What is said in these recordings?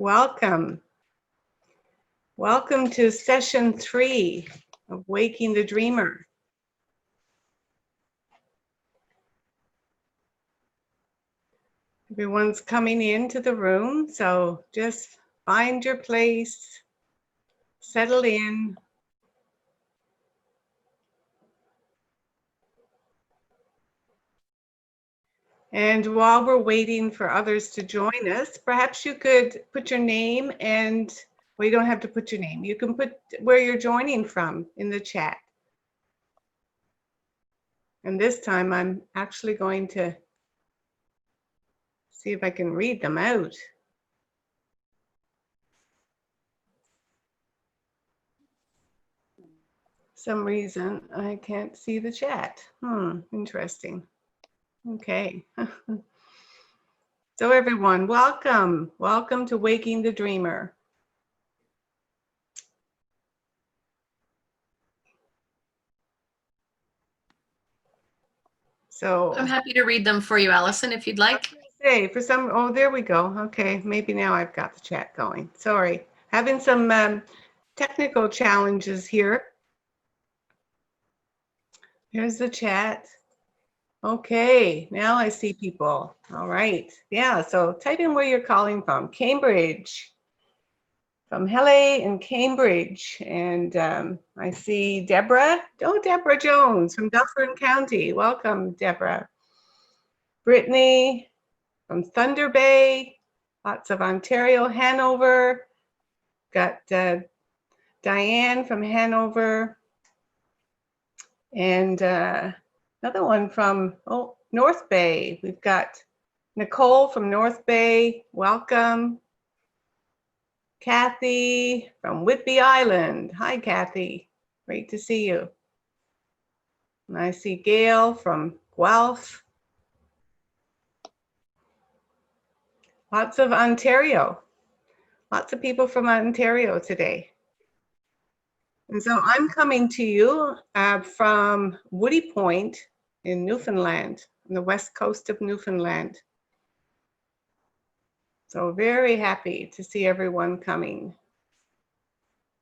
welcome. Welcome to session 3 of Waking the Dreamer. Everyone's coming into the room, so just find your place, settle in. And while we're waiting for others to join us, perhaps you could put your name and, well, you don't have to put your name. You can put where you're joining from in the chat. And this time I'm actually going to see if I can read them out. Some reason I can't see the chat. Interesting. Okay. So everyone, welcome. Welcome to Waking the Dreamer. So I'm happy to read them for you, Allison, if you'd like. Say for some, oh, there we go. Okay, maybe now I've got the chat going. Sorry, having some technical challenges here. Here's the chat. Okay, now I see people. All right, yeah, so type in where you're calling from. Cambridge, from Hele in Cambridge. And I see Deborah. Oh, Deborah Jones from Dufferin County. Welcome, Deborah. Brittany from Thunder Bay, lots of Ontario, Hanover. Got Diane from Hanover. And another one from North Bay. We've got Nicole from North Bay. Welcome. Kathy from Whidbey Island. Hi, Kathy. Great to see you. And I see Gail from Guelph. Lots of Ontario. Lots of people from Ontario today. And so I'm coming to you from Woody Point in Newfoundland, on the west coast of Newfoundland. So very happy to see everyone coming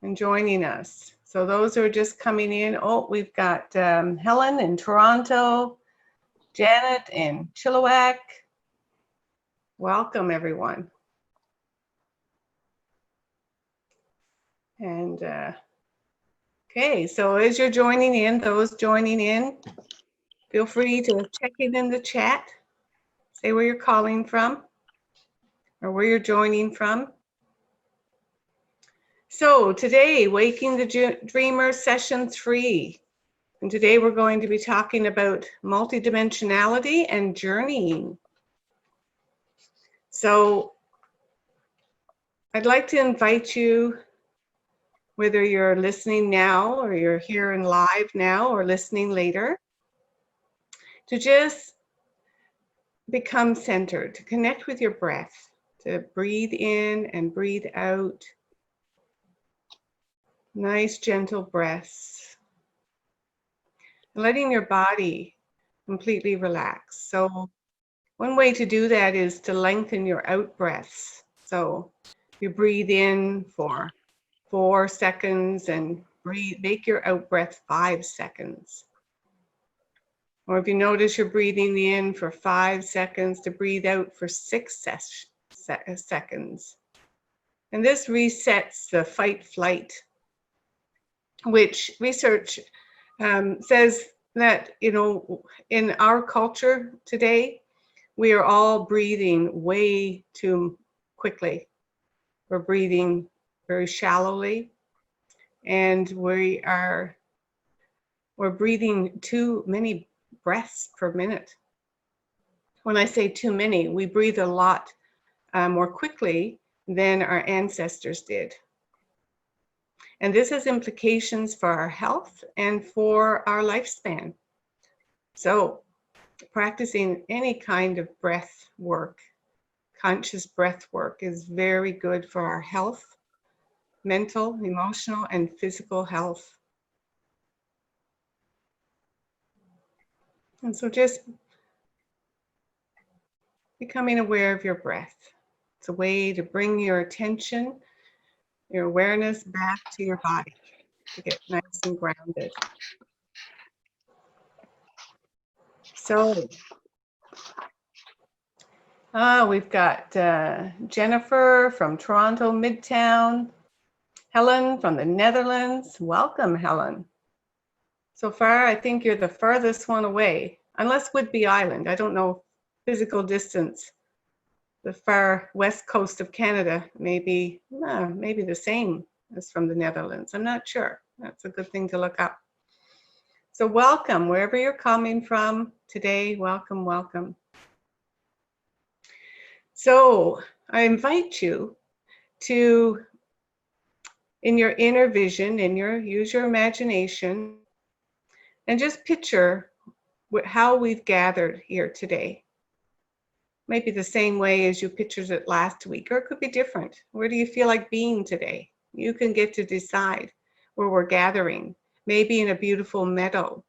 and joining us. So those who are just coming in, we've got Helen in Toronto, Janet in Chilliwack. Welcome, everyone. And okay, so as you're joining in, those joining in, feel free to check it in the chat. Say where you're calling from or where you're joining from. So today, Waking the Dreamer session 3. And today we're going to be talking about multidimensionality and journeying. So I'd like to invite you, whether you're listening now or you're here in live now or listening later, to just become centered, to connect with your breath, to breathe in and breathe out. Nice, gentle breaths. Letting your body completely relax. So one way to do that is to lengthen your out breaths. So you breathe in for 4 seconds and make your out breath 5 seconds. Or if you notice you're breathing in for 5 seconds, to breathe out for 6 seconds. And this resets the fight-flight, which research says that, in our culture today, we are all breathing way too quickly. We're breathing very shallowly, and we're breathing too many breaths per minute. When I say too many, we breathe a lot more quickly than our ancestors did. And this has implications for our health and for our lifespan. So practicing any kind of breath work, conscious breath work, is very good for our health, mental, emotional, and physical health. And so just becoming aware of your breath. It's a way to bring your attention, your awareness back to your body to get nice and grounded. So, we've got Jennifer from Toronto Midtown, Helen from the Netherlands. Welcome, Helen. So far, I think you're the furthest one away, unless Whidbey Island. I don't know physical distance. The far west coast of Canada may be maybe the same as from the Netherlands. I'm not sure. That's a good thing to look up. So welcome, wherever you're coming from today, welcome, welcome. So I invite you to, in your inner vision, use your imagination, and just picture how we've gathered here today. Maybe the same way as you pictured it last week, or it could be different. Where do you feel like being today? You can get to decide where we're gathering. Maybe in a beautiful meadow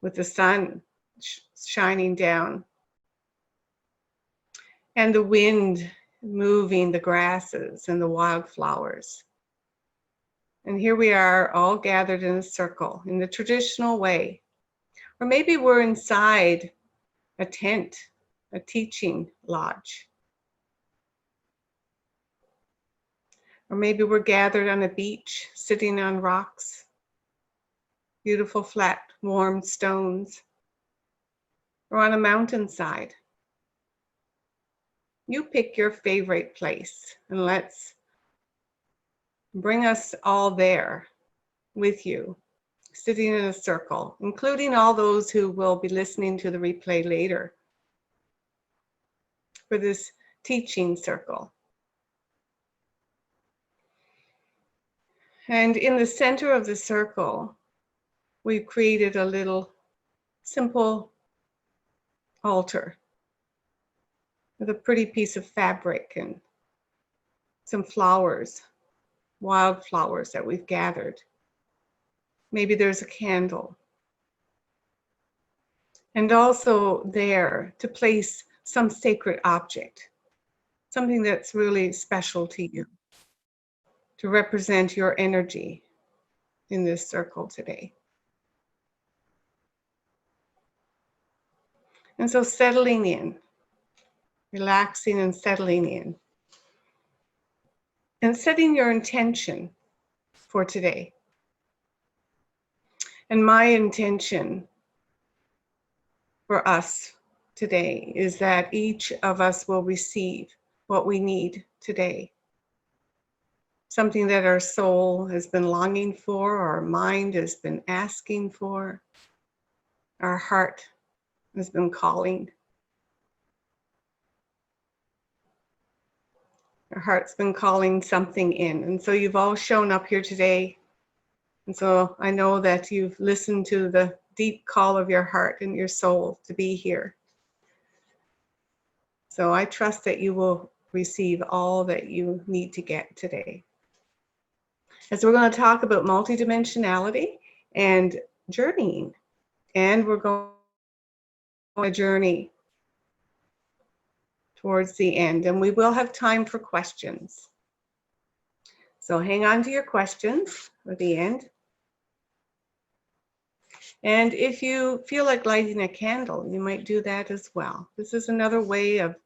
with the sun shining down and the wind moving the grasses and the wildflowers. And here we are all gathered in a circle in the traditional way. Or maybe we're inside a tent, a teaching lodge. Or maybe we're gathered on a beach, sitting on rocks, beautiful flat, warm stones, or on a mountainside. You pick your favorite place, and let's bring us all there with you, sitting in a circle, including all those who will be listening to the replay later for this teaching circle. And in the center of the circle, we've created a little simple altar with a pretty piece of fabric and some flowers, wild flowers that we've gathered. Maybe there's a candle. And also there to place some sacred object, something that's really special to you, to represent your energy in this circle today. And so settling in, relaxing and settling in, and setting your intention for today. And my intention for us today is that each of us will receive what we need today. Something that our soul has been longing for, our mind has been asking for, our heart has been calling. Our heart's been calling something in. And so you've all shown up here today. And so I know that you've listened to the deep call of your heart and your soul to be here. So I trust that you will receive all that you need to get today. As we're going to talk about multidimensionality and journeying. And we're going on a journey towards the end. And we will have time for questions. So hang on to your questions for the end. And if you feel like lighting a candle, you might do that as well. This is another way of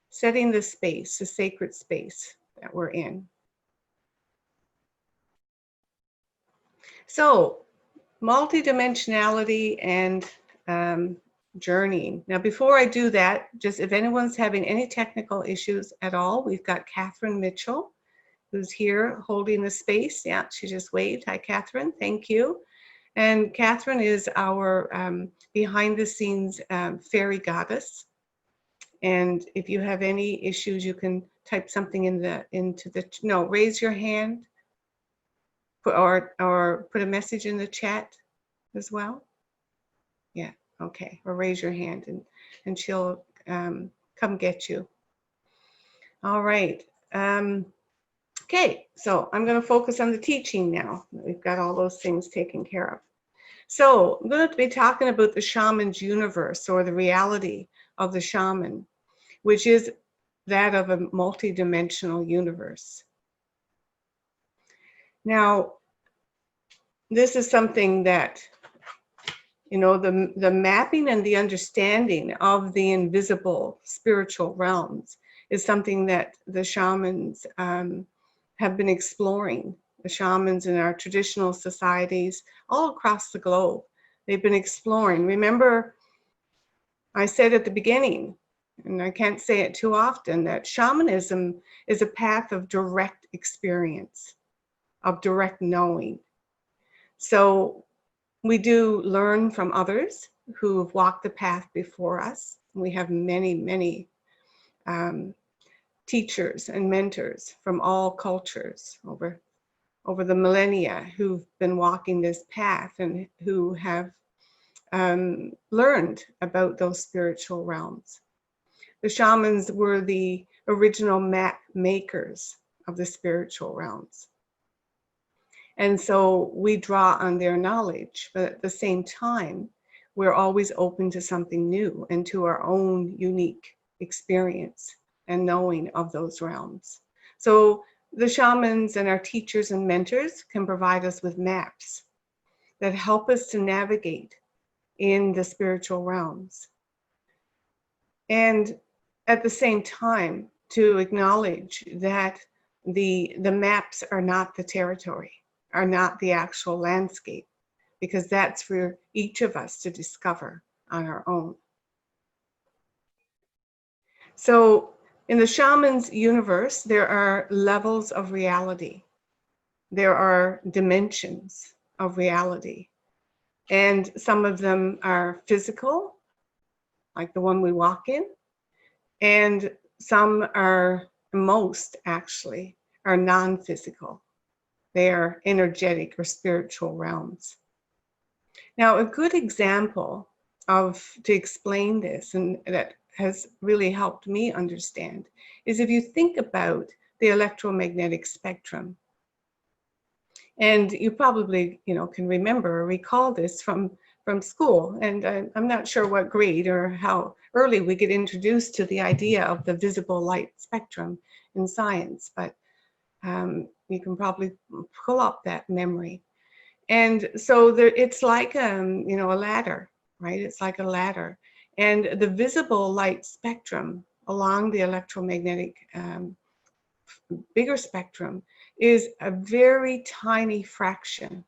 setting the space, the sacred space that we're in. So, multidimensionality and journeying. Now, before I do that, just if anyone's having any technical issues at all, we've got Catherine Mitchell, who's here holding the space. Yeah, she just waved. Hi, Catherine. Thank you. And Catherine is our behind-the-scenes fairy goddess. And if you have any issues, you can type something raise your hand, or put a message in the chat as well. Yeah, okay. Or raise your hand and she'll come get you. All right. Okay, so I'm going to focus on the teaching now. We've got all those things taken care of. So I'm going to be talking about the shaman's universe, or the reality of the shaman, which is that of a multidimensional universe. Now, this is something that, you know, the mapping and the understanding of the invisible spiritual realms is something that the shamans have been exploring. The shamans in our traditional societies all across the globe, they've been exploring. Remember, I said at the beginning, and I can't say it too often, that shamanism is a path of direct experience, of direct knowing. So we do learn from others who have walked the path before us. We have many, many teachers and mentors from all cultures over the millennia who've been walking this path and who have learned about those spiritual realms. The shamans were the original map makers of the spiritual realms. And so we draw on their knowledge, but at the same time, we're always open to something new and to our own unique experience and knowing of those realms. So the shamans and our teachers and mentors can provide us with maps that help us to navigate in the spiritual realms. And at the same time, to acknowledge that the maps are not the territory, are not the actual landscape, because that's for each of us to discover on our own. So in the shaman's universe, there are levels of reality. There are dimensions of reality. And some of them are physical, like the one we walk in. And some are, most actually, are non-physical. They are energetic or spiritual realms. Now, a good example to explain this, and that has really helped me understand, is if you think about the electromagnetic spectrum. And you probably, you know, can remember or recall this from school. And I'm not sure what grade or how early we get introduced to the idea of the visible light spectrum in science, but you can probably pull up that memory. And so it's like, you know, a ladder, right? It's like a ladder. And the visible light spectrum along the electromagnetic bigger spectrum is a very tiny fraction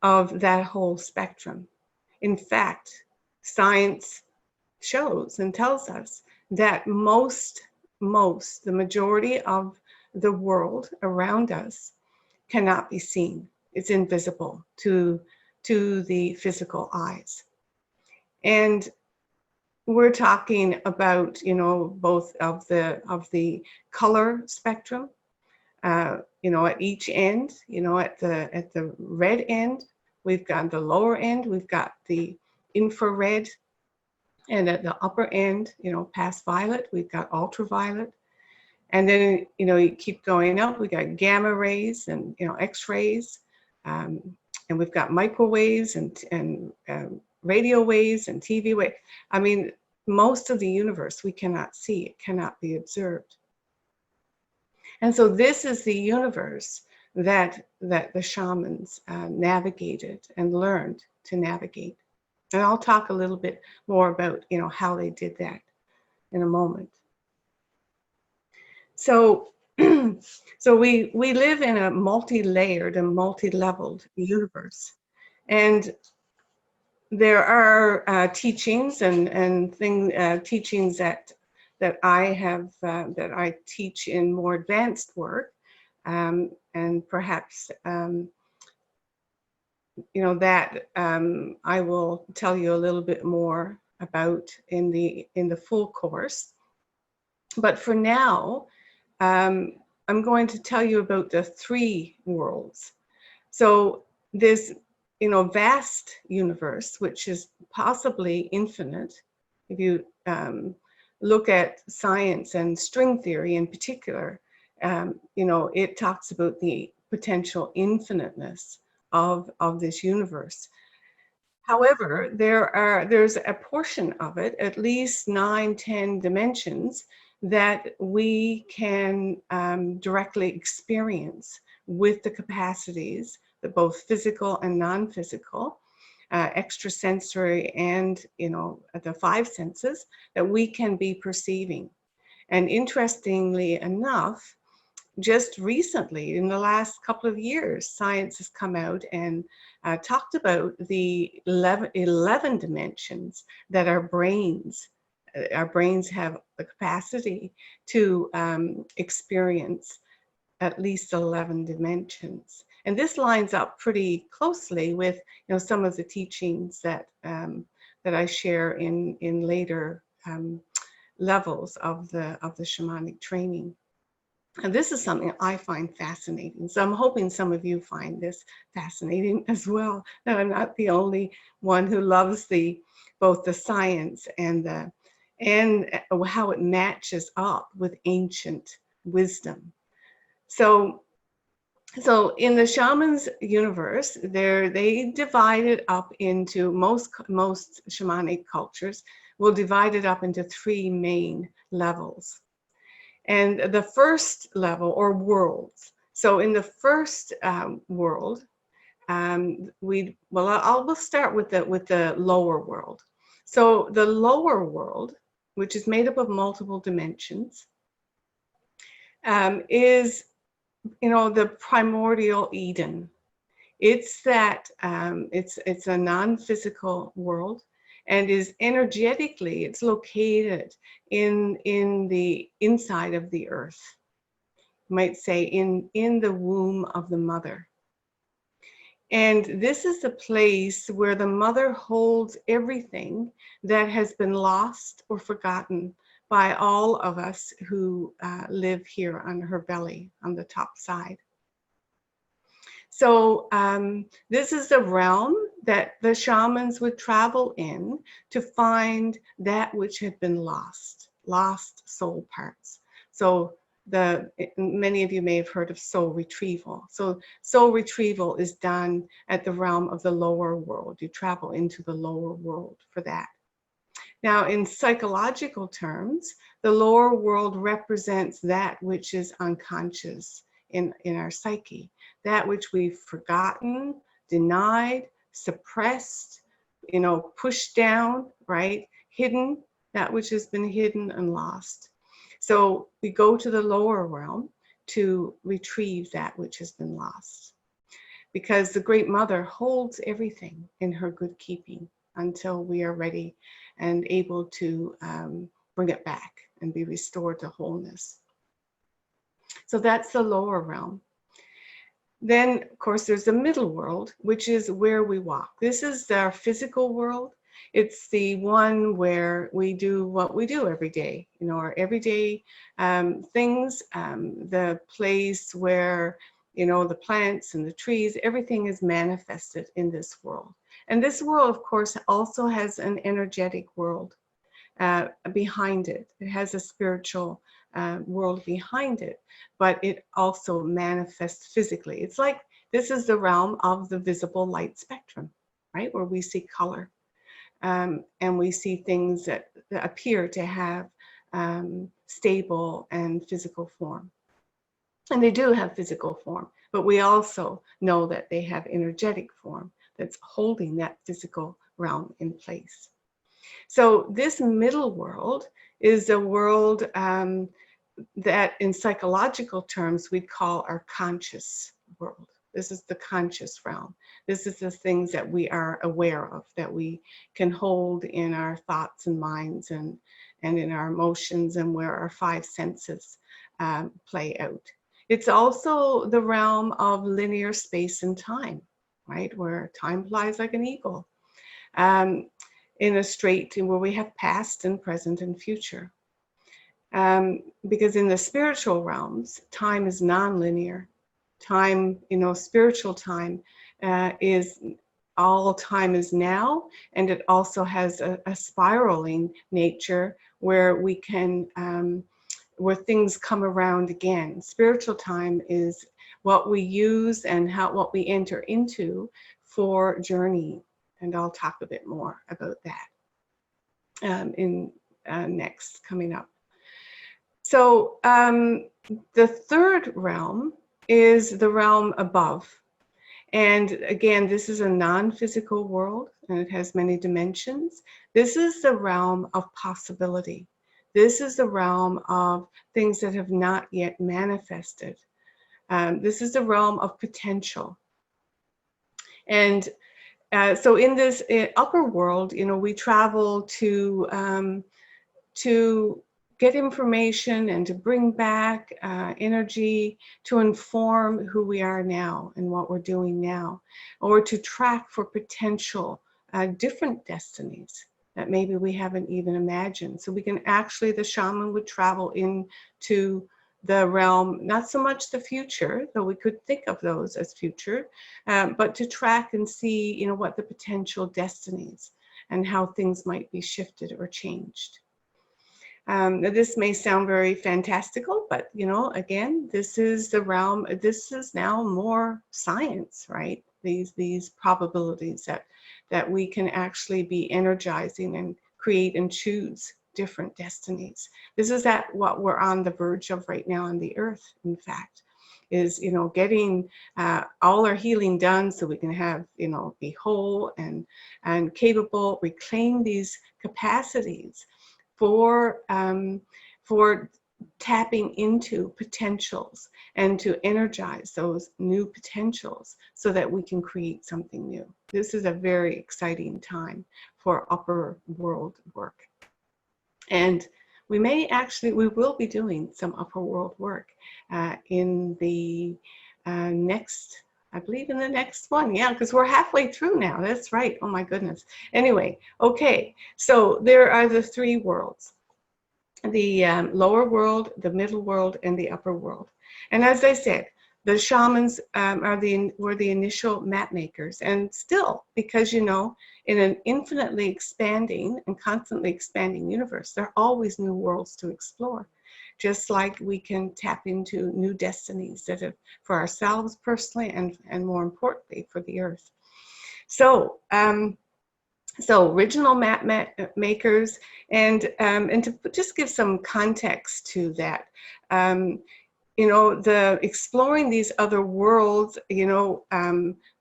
of that whole spectrum. In fact, science shows and tells us that the majority of the world around us cannot be seen. It's invisible to the physical eyes. And we're talking about, you know, both of the color spectrum, you know, at each end, you know, at the red end, we've got the lower end, we've got the infrared, and at the upper end, you know, past violet, we've got ultraviolet. And then, you know, you keep going up, we got gamma rays and, you know, X-rays, and we've got microwaves and radio waves and TV waves. I mean, most of the universe we cannot see, it cannot be observed. And so this is the universe that the shamans navigated and learned to navigate. And I'll talk a little bit more about, you know, how they did that in a moment. So, so we live in a multi-layered and multi-leveled universe. And there are teachings and teachings that I have, that I teach in more advanced work, and perhaps, you know, that I will tell you a little bit more about in the full course. But for now, I'm going to tell you about the three worlds. So this, you know, vast universe, which is possibly infinite, if you look at science and string theory in particular, you know, it talks about the potential infiniteness of this universe. However, there's a portion of it, at least 9, 10 dimensions, that we can directly experience with the capacities, the both physical and non-physical, extrasensory, and the five senses that we can be perceiving. And interestingly enough, just recently, in the last couple of years, science has come out and talked about the 11 dimensions that our brains have the capacity to experience at least 11 dimensions. And this lines up pretty closely with some of the teachings that I share in later levels of the shamanic training. And this is something I find fascinating. So I'm hoping some of you find this fascinating as well, that I'm not the only one who loves both the science and how it matches up with ancient wisdom. So in the shamans universe, they divide it up into, most shamanic cultures will divide it up into 3 main levels. And the first level, or worlds. So in the first world, we'll start with the lower world. So the lower world, which is made up of multiple dimensions, is the primordial Eden. It's that it's a non-physical world, and is energetically, it's located in the inside of the earth. You might say in the womb of the mother. And this is the place where the mother holds everything that has been lost or forgotten by all of us who live here on her belly, on the top side. So this is the realm that the shamans would travel in to find that which had been lost soul parts. So many of you may have heard of soul retrieval. So soul retrieval is done at the realm of the lower world. You travel into the lower world for that. Now, in psychological terms, the lower world represents that which is unconscious in our psyche, that which we've forgotten, denied, suppressed, pushed down, right? Hidden, that which has been hidden and lost. So we go to the lower realm to retrieve that which has been lost, because the Great Mother holds everything in her good keeping until we are ready and able to bring it back and be restored to wholeness. So that's the lower realm. Then, of course, there's the middle world, which is where we walk. This is our physical world. It's the one where we do what we do every day, our everyday things, the place where, the plants and the trees, everything is manifested in this world. And this world, of course, also has an energetic world behind it. It has a spiritual world behind it, but it also manifests physically. It's like this is the realm of the visible light spectrum, right? Where we see color and we see things that appear to have stable and physical form. And they do have physical form, but we also know that they have energetic form that's holding that physical realm in place. So this middle world is a world that in psychological terms we'd call our conscious world. This is the conscious realm. This is the things that we are aware of, that we can hold in our thoughts and minds and in our emotions, and where our 5 senses play out. It's also the realm of linear space and time, right? Where time flies like an eagle. In a straight where we have past and present and future. Because in the spiritual realms, time is non-linear. Time, spiritual time is all time is now, and it also has a spiraling nature where we can, where things come around again. Spiritual time is what we use and what we enter into for journeying. And I'll talk a bit more about that in next coming up. So the third realm is the realm above. And again, this is a non-physical world, and it has many dimensions. This is the realm of possibility. This is the realm of things that have not yet manifested. This is the realm of potential. And so in this upper world, you know, we travel to get information and to bring back energy to inform who we are now and what we're doing now, or to track for potential different destinies that maybe we haven't even imagined. So we can actually, the shaman would travel into the realm, not so much the future, though we could think of those as future, but to track and see, you know, what the potential destinies and how things might be shifted or changed. This may sound very fantastical, but you know, again, this is the realm. This is now more science, right? These probabilities that we can actually be energizing and create and choose different destinies. This is what we're on the verge of right now on the earth, in fact, is, you know, getting all our healing done so we can have, you know, be whole and capable, reclaim these capacities for tapping into potentials and to energize those new potentials so that we can create something new. This is a very exciting time for upper world work. And we will be doing some upper world work in the next, I believe in the next one. Yeah, because we're halfway through now. That's right. Oh my goodness. Anyway, okay. So there are the three worlds: the lower world, the middle world, and the upper world. And as I said, the shamans were the initial map makers, and still, because, you know, in an infinitely expanding and constantly expanding universe, there are always new worlds to explore. Just like we can tap into new destinies that have, for ourselves personally, and more importantly for the earth. So original map makers, and to just give some context to that, you know, the exploring these other worlds, you know,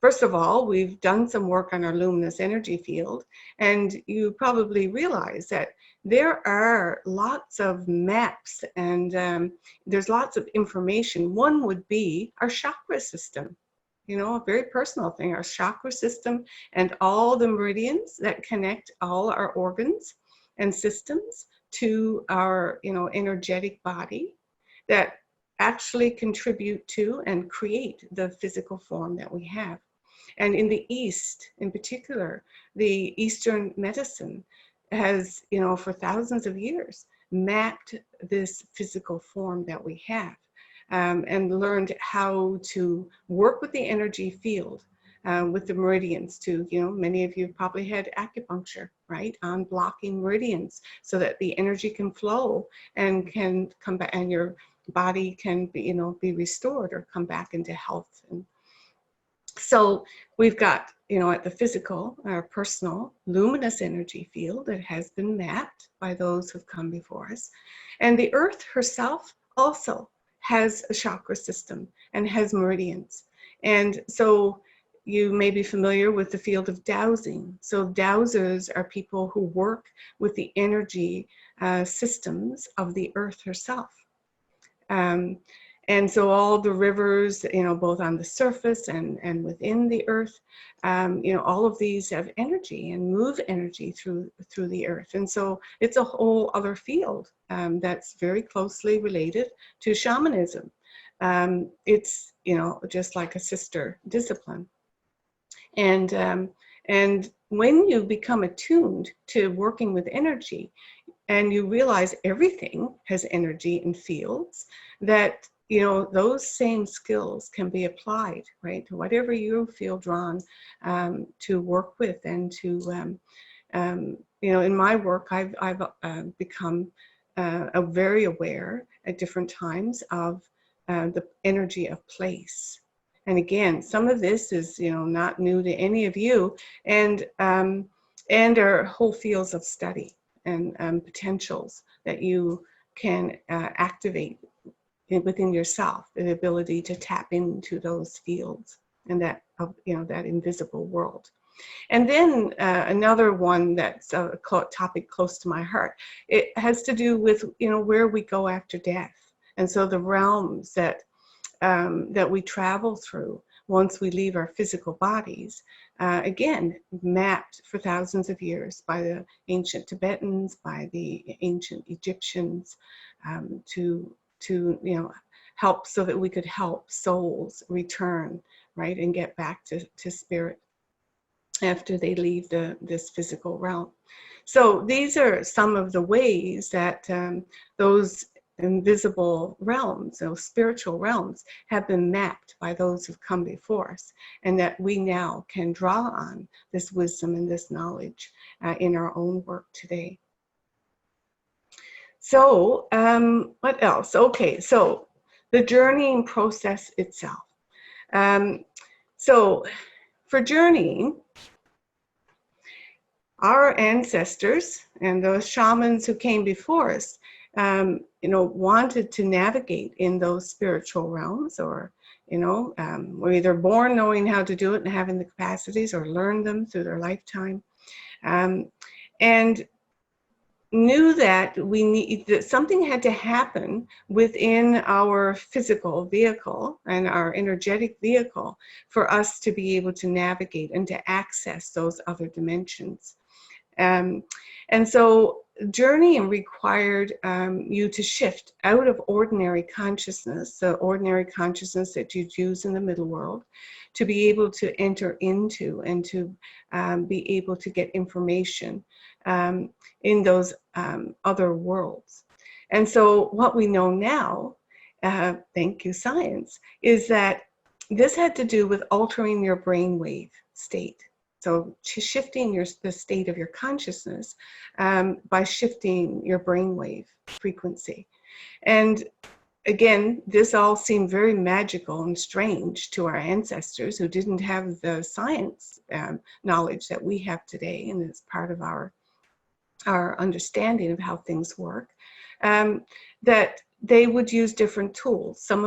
first of all, we've done some work on our luminous energy field, and you probably realize that there are lots of maps and there's lots of information. One would be our chakra system, you know, a very personal thing, our chakra system and all the meridians that connect all our organs and systems to our, you know, energetic body that actually contribute to and create the physical form that we have. And in the East, in particular, the Eastern medicine has, you know, for thousands of years, mapped this physical form that we have, and learned how to work with the energy field, with the meridians to, you know, many of you probably had acupuncture, right, on blocking meridians so that the energy can flow and can come back, and your body can be, you know, be restored or come back into health. And so we've got, you know, at the physical, our personal luminous energy field that has been mapped by those who've come before us. And the earth herself also has a chakra system and has meridians. And so you may be familiar with the field of dowsing. So dowsers are people who work with the energy systems of the earth herself. And so all the rivers, you know, both on the surface and within the earth, you know, all of these have energy and move energy through the earth. And so it's a whole other field that's very closely related to shamanism. It's, you know, just like a sister discipline. And when you become attuned to working with energy, and you realize everything has energy and fields, that, you know, those same skills can be applied, right, to whatever you feel drawn to work with. And to, you know, in my work, I've become very aware at different times of the energy of place. And again, some of this is, not new to any of you, and are whole fields of study and potentials that you can activate within yourself, the ability to tap into those fields and that invisible world. And then another one that's a topic close to my heart. It has to do with where we go after death, and so the realms that we travel through once we leave our physical bodies. Again, mapped for thousands of years by the ancient Tibetans, by the ancient Egyptians, to help so that we could help souls return, right, and get back to spirit after they leave this physical realm. So these are some of the ways that those invisible realms, those spiritual realms, have been mapped by those who've come before us, and that we now can draw on this wisdom and this knowledge in our own work today. So what else? Okay, so the journeying process itself. So for journeying, our ancestors and those shamans who came before us, wanted to navigate in those spiritual realms, or, were either born knowing how to do it and having the capacities, or learned them through their lifetime, and knew that that something had to happen within our physical vehicle and our energetic vehicle for us to be able to navigate and to access those other dimensions. And so journeying required you to shift out of ordinary consciousness, the ordinary consciousness that you'd use in the middle world, to be able to enter into and to be able to get information in those other worlds. And so what we know now, thank you science, is that this had to do with altering your brainwave state. So shifting the state of your consciousness by shifting your brainwave frequency. And again, this all seemed very magical and strange to our ancestors who didn't have the science knowledge that we have today, and it's part of our understanding of how things work, that they would use different tools, all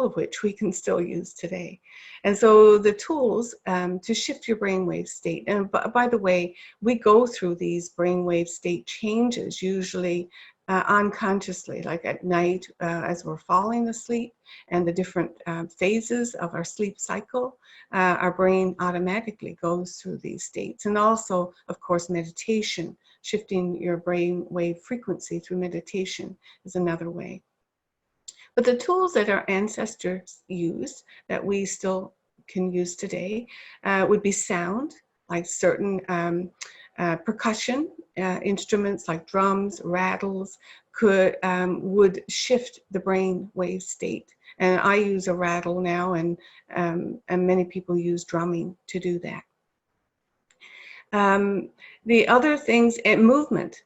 of which we can still use today. And so the tools to shift your brainwave state, and by the way, we go through these brainwave state changes usually unconsciously, like at night as we're falling asleep, and the different phases of our sleep cycle, our brain automatically goes through these states. And also, of course, meditation, shifting your brain wave frequency through meditation is another way. But the tools that our ancestors used, that we still can use today, would be sound, like certain percussion instruments like drums, rattles, would shift the brain wave state. And I use a rattle now, and many people use drumming to do that. The other things, and movement,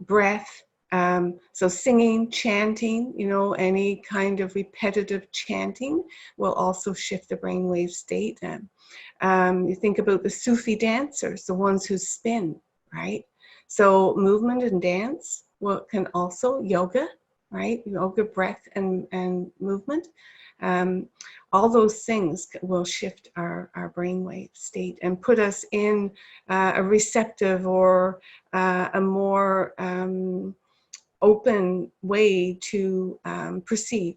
breath, so singing, chanting, any kind of repetitive chanting will also shift the brainwave state. You think about the Sufi dancers, the ones who spin, right? So movement and dance can also, yoga, right? Yoga, breath, and movement. All those things will shift our brainwave state and put us in a receptive or a more open way to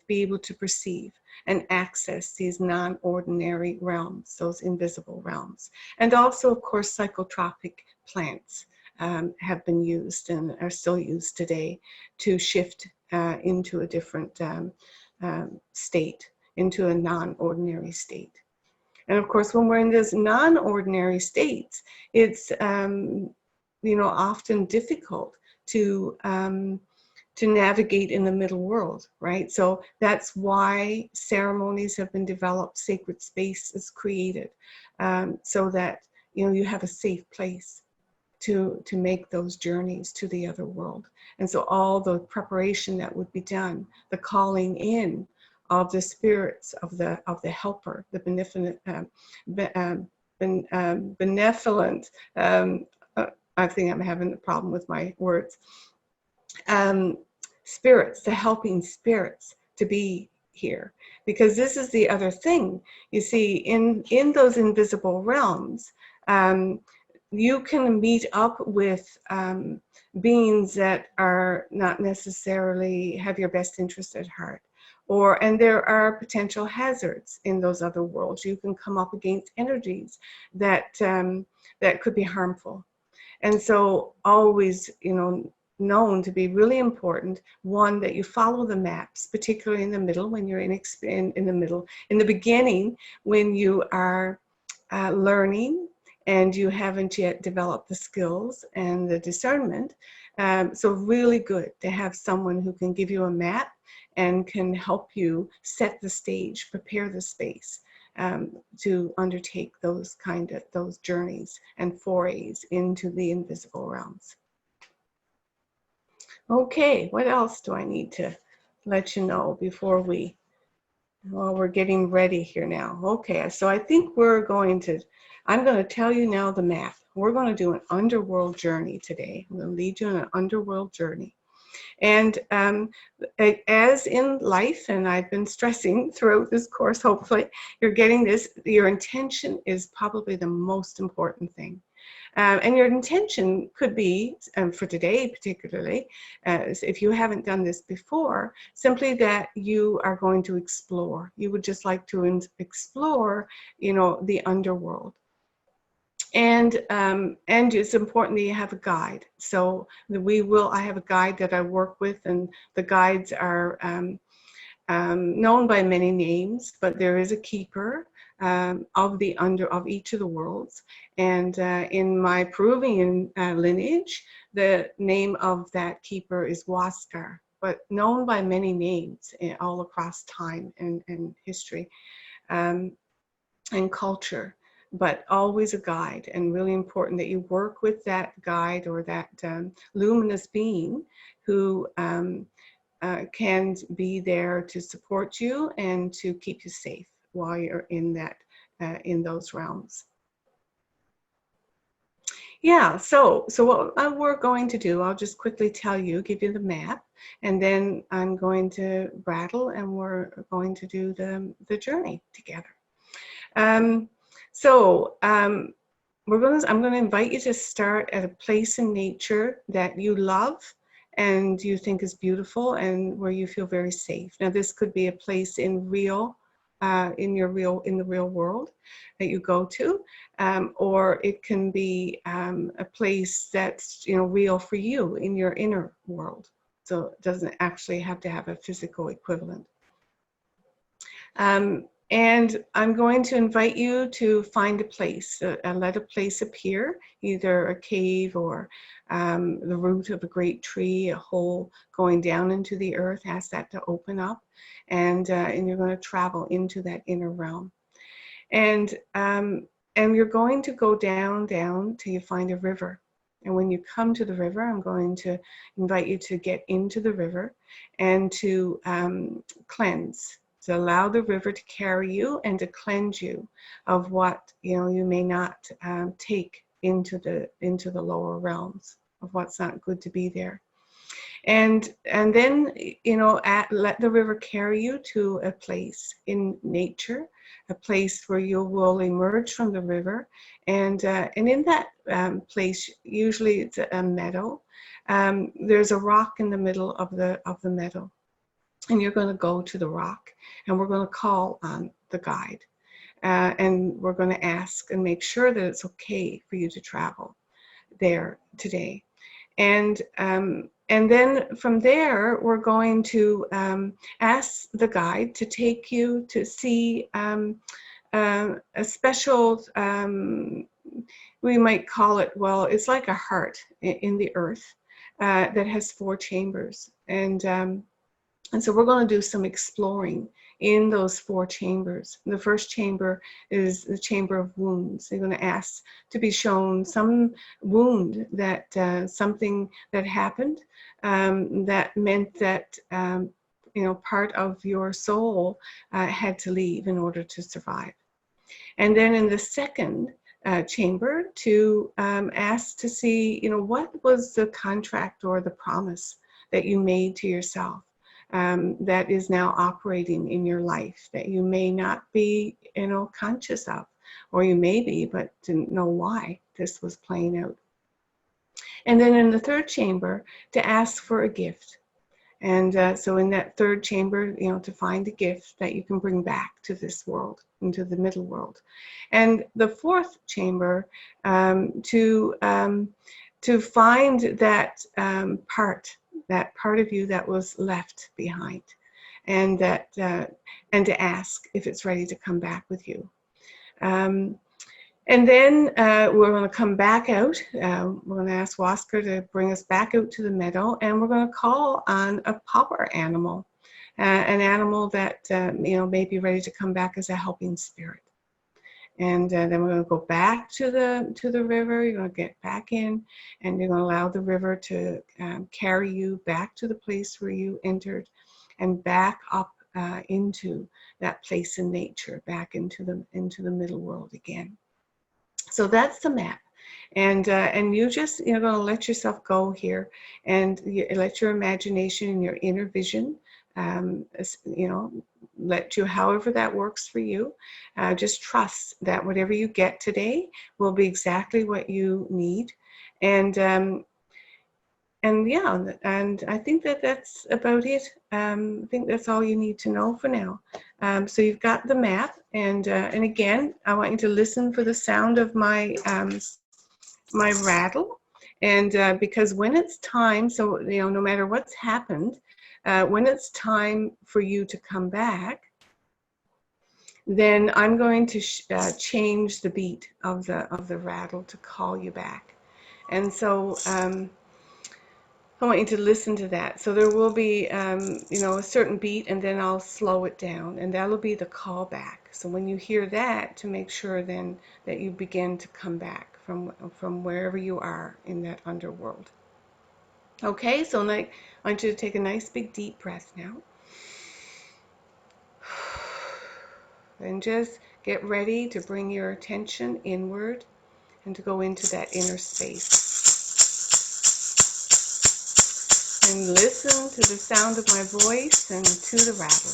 be able to perceive and access these non-ordinary realms, those invisible realms. And also, of course, psychotropic plants have been used and are still used today to shift into a different state, into a non-ordinary state. And of course, when we're in this non-ordinary states, it's often difficult to navigate in the middle world, right? So that's why ceremonies have been developed, sacred space is created, so that you have a safe place to make those journeys to the other world. And so all the preparation that would be done, the calling in of the spirits of the helper, the benevolent. I think I'm having a problem with my words. Spirits, the helping spirits, to be here, because this is the other thing. You see, in those invisible realms, you can meet up with beings that are not necessarily have your best interest at heart, and there are potential hazards in those other worlds. You can come up against energies that that could be harmful, and so always, known to be really important, one, that you follow the maps, particularly in the middle, when you're in the beginning, when you are learning and you haven't yet developed the skills and the discernment. So really good to have someone who can give you a map and can help you set the stage, prepare the space to undertake those journeys and forays into the invisible realms. Okay, what else do I need to let you know before we're getting ready here now. Okay, so I think I'm going to tell you now the map. We're going to do an underworld journey today. I'm going to lead you on an underworld journey. And as in life, and I've been stressing throughout this course, hopefully you're getting this, your intention is probably the most important thing. And your intention could be, for today particularly, if you haven't done this before, simply that you are going to explore. You would just like to explore, the underworld. And it's important that you have a guide. So I have a guide that I work with, and the guides are known by many names, but there is a keeper of each of the worlds. And in my Peruvian lineage, the name of that keeper is Huáscar, but known by many names all across time and history and culture, but always a guide, and really important that you work with that guide or that luminous being who can be there to support you and to keep you safe while you're in those realms. Yeah, so what we're going to do, I'll just quickly give you the map, and then I'm going to rattle, and we're going to do the journey together. I'm going to invite you to start at a place in nature that you love and you think is beautiful and where you feel very safe. Now, this could be a place in the real world that you go to, or it can be a place that's real for you in your inner world. So it doesn't actually have to have a physical equivalent. And I'm going to invite you to find a place, let a place appear, either a cave or the root of a great tree, a hole going down into the earth. Ask that to open up, and you're going to travel into that inner realm. And you're going to go down till you find a river. And when you come to the river, I'm going to invite you to get into the river and to cleanse. To allow the river to carry you and to cleanse you of what you may not take into the lower realms, of what's not good to be there. And then let the river carry you to a place in nature, a place where you will emerge from the river, and in that place, usually it's a meadow. There's a rock in the middle of the meadow. And you're going to go to the rock, and we're going to call on the guide, and we're going to ask and make sure that it's okay for you to travel there today. And then from there, we're going to ask the guide to take you to see a special, we might call it, well, it's like a heart in the earth that has 4 chambers. And so we're going to do some exploring in those 4 chambers. The first chamber is the chamber of wounds. They're going to ask to be shown some wound that something that happened that meant that part of your soul had to leave in order to survive. And then in the second chamber, to ask to see, what was the contract or the promise that you made to yourself that is now operating in your life that you may not be, conscious of, or you may be, but didn't know why this was playing out. And then in the third chamber, to ask for a gift. And so in that third chamber, to find a gift that you can bring back to this world, into the middle world. And the fourth chamber, to find that part of you that was left behind, and to ask if it's ready to come back with you. And then we're going to come back out. We're going to ask Wasker to bring us back out to the meadow, and we're going to call on a power animal, an animal that may be ready to come back as a helping spirit. And then we're going to go back to the river. You're going to get back in, and you're going to allow the river to carry you back to the place where you entered, and back up into that place in nature, back into the middle world again. So that's the map, and you just going to let yourself go here, and let your imagination and your inner vision, let you, however that works for you. Just trust that whatever you get today will be exactly what you need, and I think that's about it. I think that's all you need to know for now. So you've got the map, and again, I want you to listen for the sound of my my rattle, and because when it's time, so no matter what's happened, when it's time for you to come back, then I'm going to change the beat of the rattle to call you back, and so. I want you to listen to that. So there will be, a certain beat, and then I'll slow it down, and that'll be the callback. So when you hear that, to make sure then that you begin to come back from wherever you are in that underworld. Okay, so I want you to take a nice big deep breath now. And just get ready to bring your attention inward and to go into that inner space. And listen to the sound of my voice and to the rattle.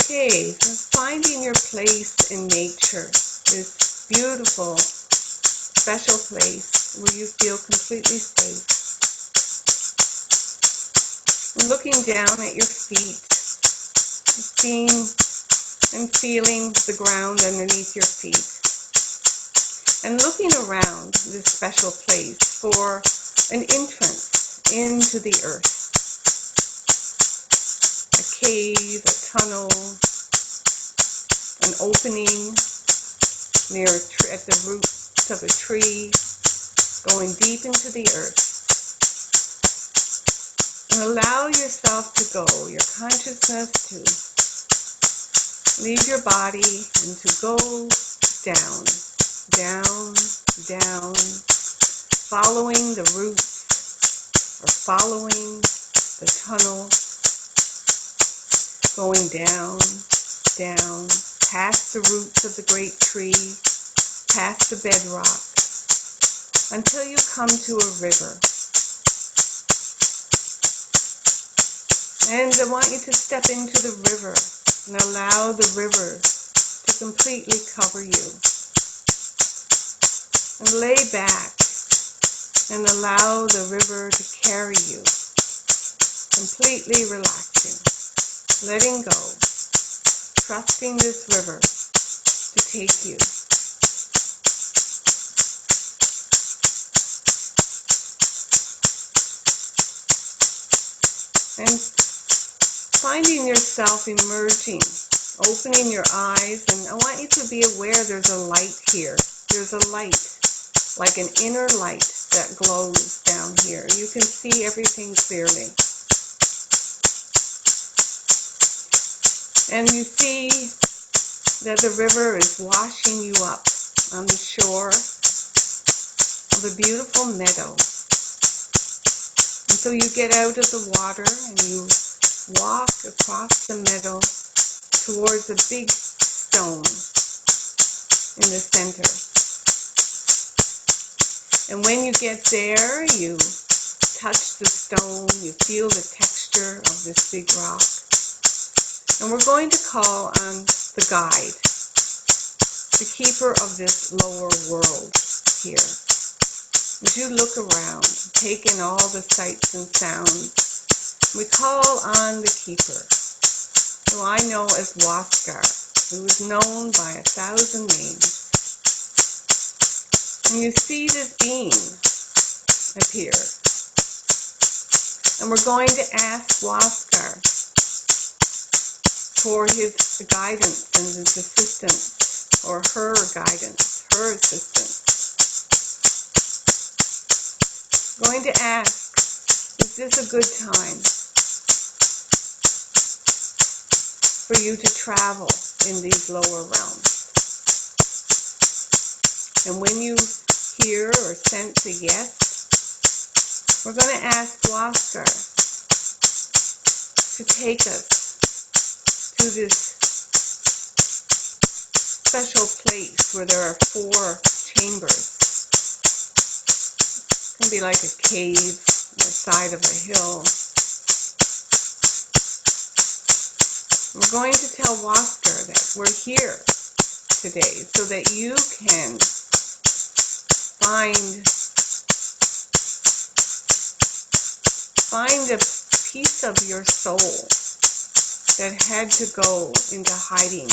Okay, so finding your place in nature, this beautiful, special place where you feel completely safe. And looking down at your feet, seeing and feeling the ground underneath your feet, and looking around this special place for an entrance into the earth, a cave, a tunnel, an opening near at the roots of a tree, going deep into the earth. And allow yourself to go, your consciousness to leave your body and to go down, down, down, following the roots or following the tunnel, going down, down, past the roots of the great tree, past the bedrock, until you come to a river. And I want you to step into the river and allow the river to completely cover you. And lay back and allow the river to carry you, completely relaxing, letting go, trusting this river to take you. And finding yourself emerging, opening your eyes, and I want you to be aware there's a light here. There's a light, like an inner light that glows down here. You can see everything clearly. And you see that the river is washing you up on the shore of a beautiful meadow. And so you get out of the water and you walk across the meadow towards a big stone in the center. And when you get there, you touch the stone, you feel the texture of this big rock. And we're going to call on the guide, the keeper of this lower world here. As you look around, take in all the sights and sounds, we call on the keeper, who I know as Waskar, who is known by 1,000 names. And you see this being appear. And we're going to ask Waskar for his guidance and his assistance, or her guidance, her assistance. Going to ask, is this a good time for you to travel in these lower realms? And when you hear or sense a yes, we're going to ask Waskar to take us to this special place where there are 4 chambers. It can be like a cave on the side of a hill. We're going to tell Waskar that we're here today so that you can find a piece of your soul that had to go into hiding.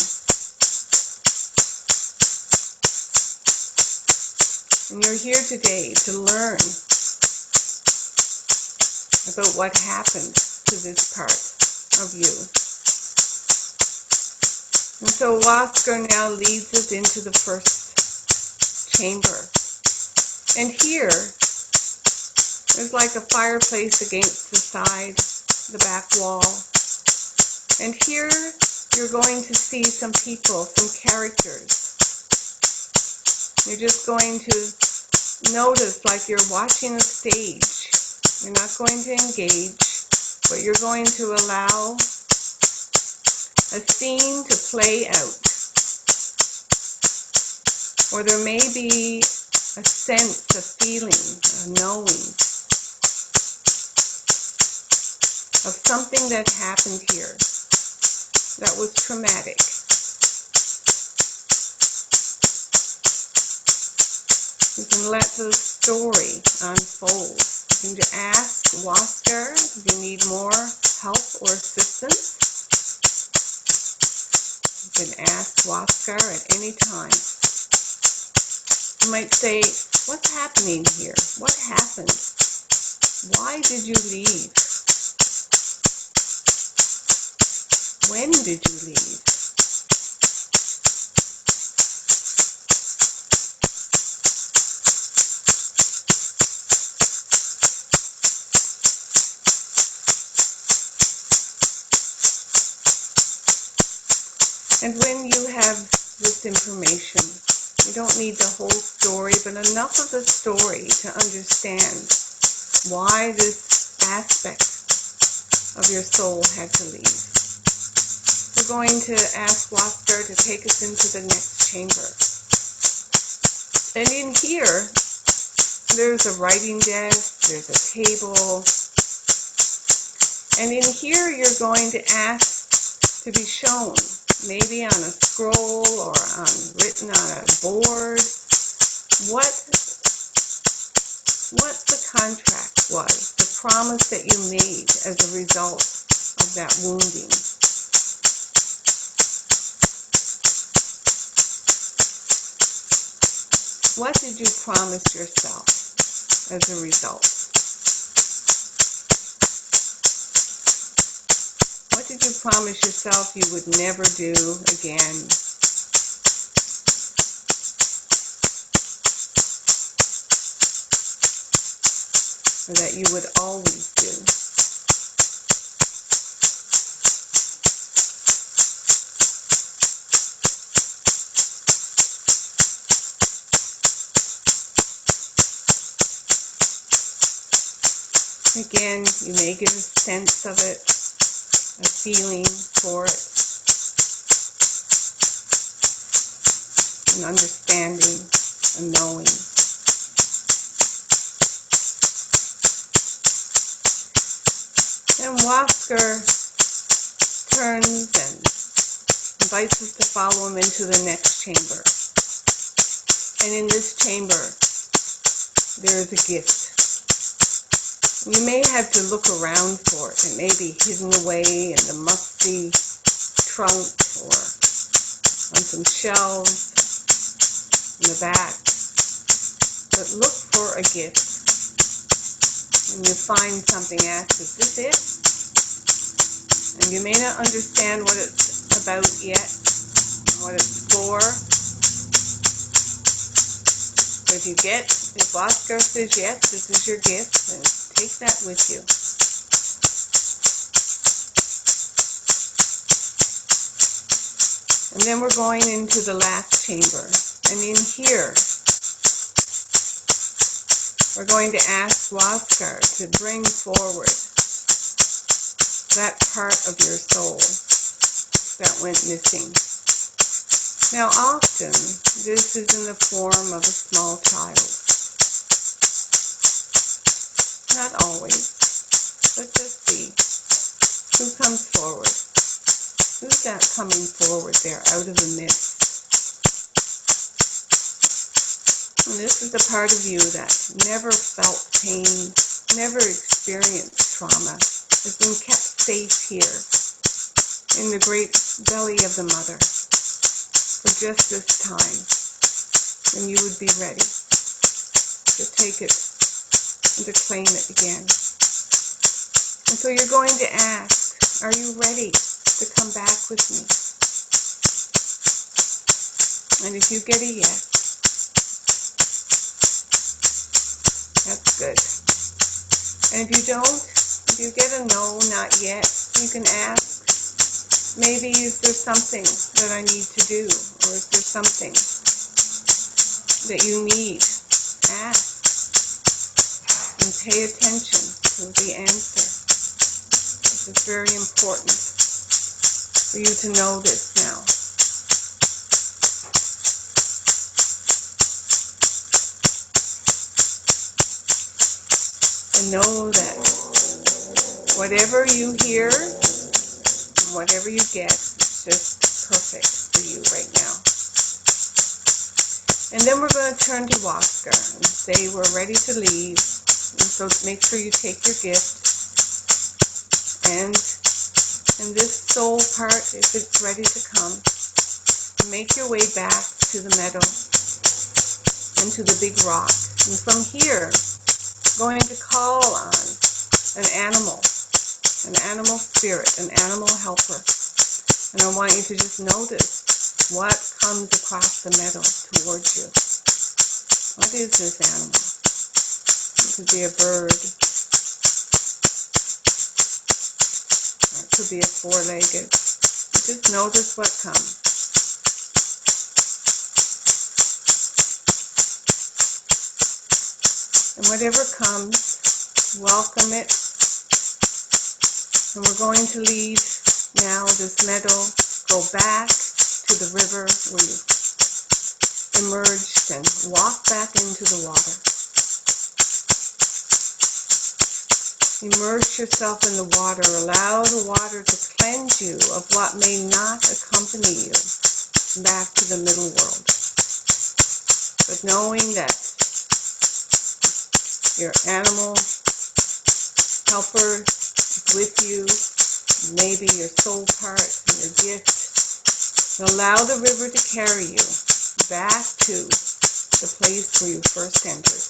And you're here today to learn about what happened to this part of you. And so Waskar now leads us into the first chamber. And here, there's like a fireplace against the side, the back wall. And here, you're going to see some people, some characters. You're just going to notice like you're watching a stage. You're not going to engage, but you're going to allow a scene to play out. Or there may be a sense, a feeling, a knowing of something that happened here that was traumatic. You can let the story unfold. You can ask Waskar if you need more help or assistance. You can ask Waskar at any time. You might say, what's happening here? What happened? Why did you leave? When did you leave? And when you have this information, you don't need the whole story, but enough of the story to understand why this aspect of your soul had to leave. We're going to ask Waskar to take us into the next chamber. And in here, there's a writing desk, there's a table, and in here you're going to ask to be shown, maybe on a scroll or written on a board, what the contract was, the promise that you made as a result of that wounding. What did you promise yourself as a result? What did you promise yourself you would never do again? Or that you would always do? Again, you may get a sense of it, a feeling for it, an understanding, a knowing. And Huáscar turns and invites us to follow him into the next chamber. And in this chamber, there is a gift. You may have to look around for it. It may be hidden away in the musty trunk or on some shelves in the back. But look for a gift. When you find something, ask, is this it? And you may not understand what it's about yet, what it's for. But if Huáscar says yes, this is your gift, then take that with you. And then we're going into the last chamber. And in here, we're going to ask Huáscar to bring forward that part of your soul that went missing. Now often, this is in the form of a small child. Not always, but just see who comes forward. Who's that coming forward there out of the mist? And this is the part of you that never felt pain, never experienced trauma, has been kept safe here in the great belly of the mother for just this time, when you would be ready to take it and to claim it again. And so you're going to ask, are you ready to come back with me? And if you get a yes, that's good. And if you don't, if you get a no, not yet, you can ask, maybe is there something that I need to do? Or is there something that you need? Ask. And pay attention to the answer. This is very important for you to know this now. And know that whatever you hear, whatever you get, is just perfect for you right now. And then we're going to turn to Huáscar and say we're ready to leave. And so make sure you take your gift. And this soul part, if it's ready to come, make your way back to the meadow and to the big rock. And from here, going to call on an animal spirit, an animal helper. And I want you to just notice what comes across the meadow towards you. What is this animal? It could be a bird. Or it could be a four-legged. Just notice what comes. And whatever comes, welcome it. And we're going to leave now this meadow, go back to the river where you emerged and walk back into the water. Immerse yourself in the water. Allow the water to cleanse you of what may not accompany you back to the middle world. But knowing that your animal helper is with you, maybe your soul part and your gift, and allow the river to carry you back to the place where you first entered.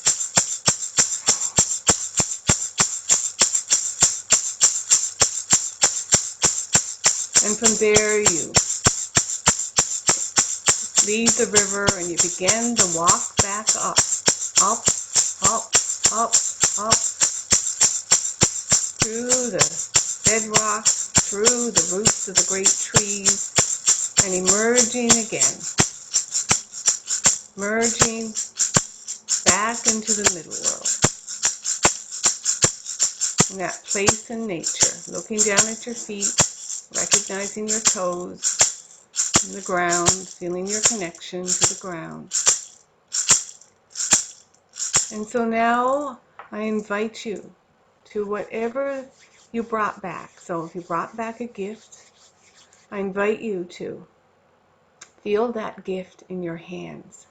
And from there you leave the river and you begin to walk back up, up, through the bedrock, through the roots of the great trees, and emerging again. Merging back into the middle world. in that place in nature, looking down at your feet, recognizing your toes and the ground, feeling your connection to the ground. And so now I invite you to whatever you brought back. So if you brought back a gift, I invite you to feel that gift in your hands.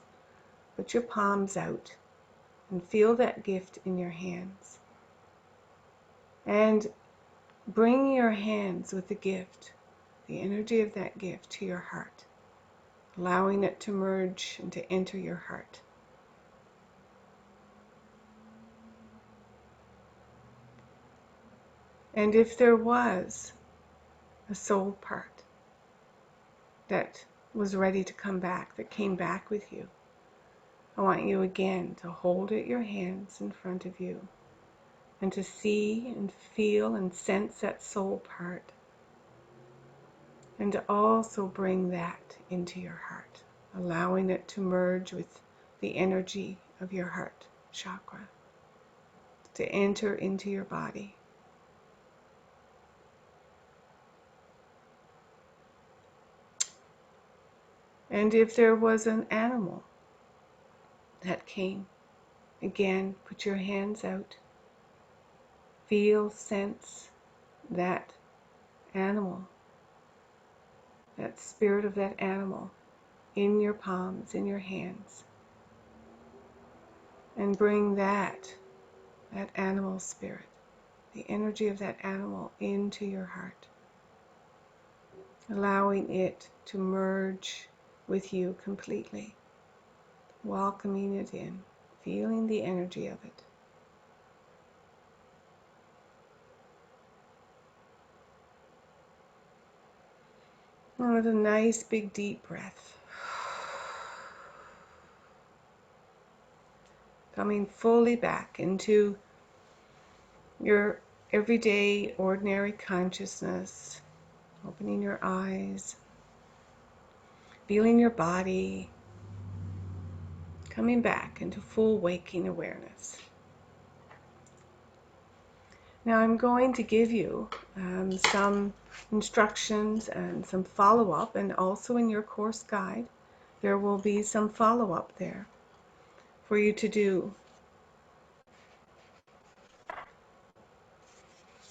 Put your palms out and feel that gift in your hands. And bring your hands with the gift, the energy of that gift, to your heart, allowing it to merge and to enter your heart. And if there was a soul part that was ready to come back, that came back with you, I want you again to hold it your hands in front of you and to see and feel and sense that soul part, and to also bring that into your heart, allowing it to merge with the energy of your heart chakra, to enter into your body. And if there was an animal that came, again, put your hands out, feel, sense that animal, that spirit of that animal in your palms, in your hands, and bring that animal spirit, the energy of that animal into your heart, allowing it to merge with you completely, welcoming it in, feeling the energy of it. And with a nice big deep breath, coming fully back into your everyday ordinary consciousness, opening your eyes, feeling your body, coming back into full waking awareness. Now I'm going to give you some instructions and some follow-up, and also in your course guide there will be some follow-up there for you to do.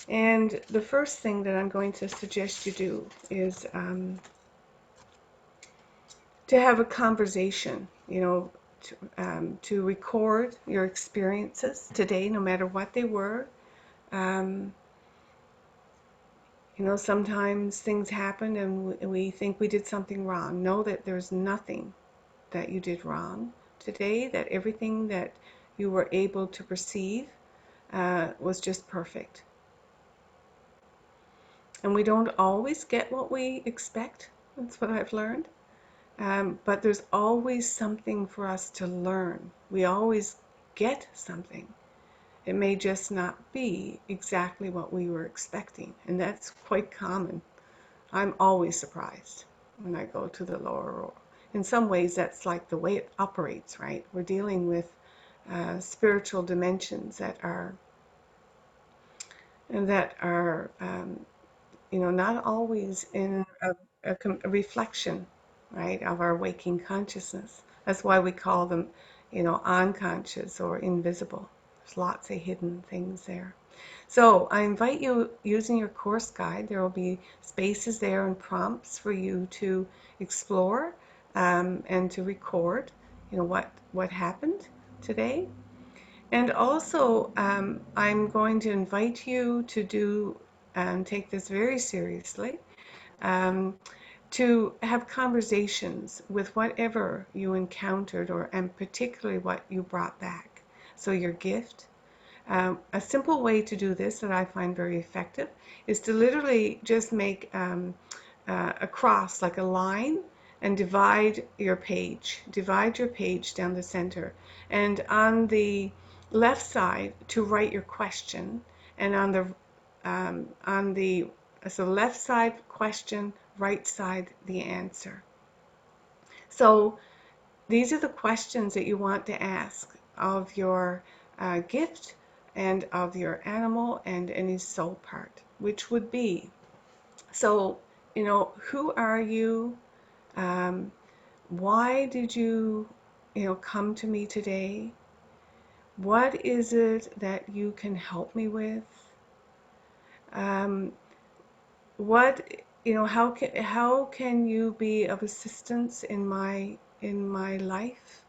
And the first thing that I'm going to suggest you do is to have a conversation, to record your experiences today, no matter what they were. Sometimes things happen and we think we did something wrong. Know that there's nothing that you did wrong today, that everything that you were able to perceive was just perfect. And we don't always get what we expect. That's what I've learned. But there's always something for us to learn. We always get something. It may just not be exactly what we were expecting, and that's quite common. I'm always surprised when I go to the lower world. In some ways, that's like the way it operates, right? We're dealing with spiritual dimensions that are not always in a reflection, right, of our waking consciousness. That's why we call them, unconscious or invisible. There's lots of hidden things there. So I invite you, using your course guide, there will be spaces there and prompts for you to explore and to record, what happened today. And also, I'm going to invite you to do and take this very seriously, to have conversations with whatever you encountered, and particularly what you brought back. So your gift. A simple way to do this that I find very effective is to literally just make a cross, like a line, and divide your page. Divide your page down the center. And on the left side, to write your question, and on the left side question, right side the answer. So these are the questions that you want to ask of your gift, and of your animal and any soul part, which would be, so, who are you? Why did you, come to me today? What is it that you can help me with? Um, what, how can you be of assistance in my life?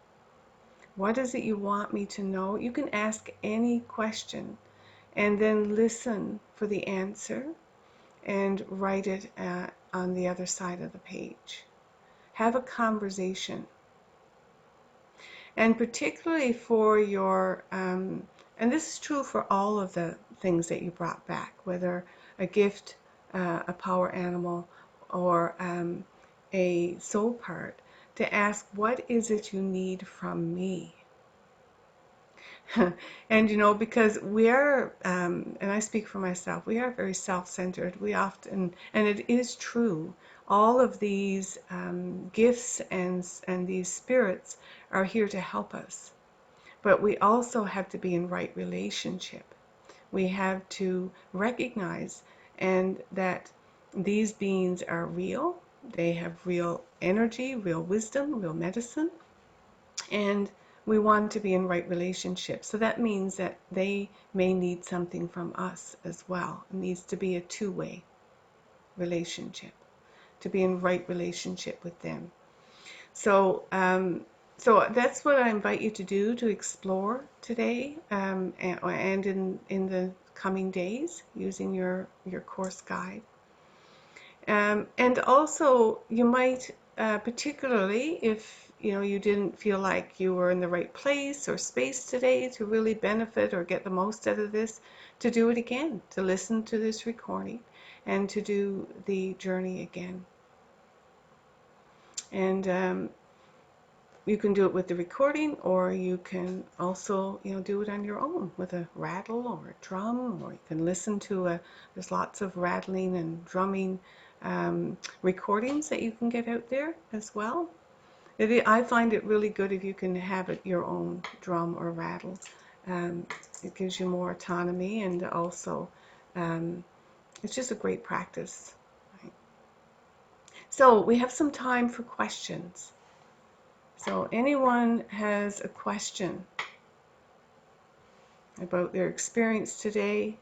What is it you want me to know? You can ask any question and then listen for the answer and write it on the other side of the page. Have a conversation. And particularly for your, and this is true for all of the things that you brought back, whether a gift, a power animal, or a soul part, to ask, what is it you need from me? And because we are, and I speak for myself, we are very self-centered. We often, and it is true, all of these gifts and these spirits are here to help us. But we also have to be in right relationship. We have to recognize and that these beings are real. They have real energy, real wisdom, real medicine, and we want to be in right relationship. So that means that they may need something from us as well. It needs to be a two-way relationship, to be in right relationship with them. So, so that's what I invite you to do, to explore today, and in the coming days, using your course guide. And also, you might, particularly if you didn't feel like you were in the right place or space today to really benefit or get the most out of this, to do it again, to listen to this recording and to do the journey again. And you can do it with the recording, or you can also, do it on your own with a rattle or a drum, or you can listen to there's lots of rattling and drumming recordings that you can get out there as well. I find it really good if you can have it your own drum or rattle. It gives you more autonomy, and also it's just a great practice. Right? So we have some time for questions. So anyone has a question about their experience today,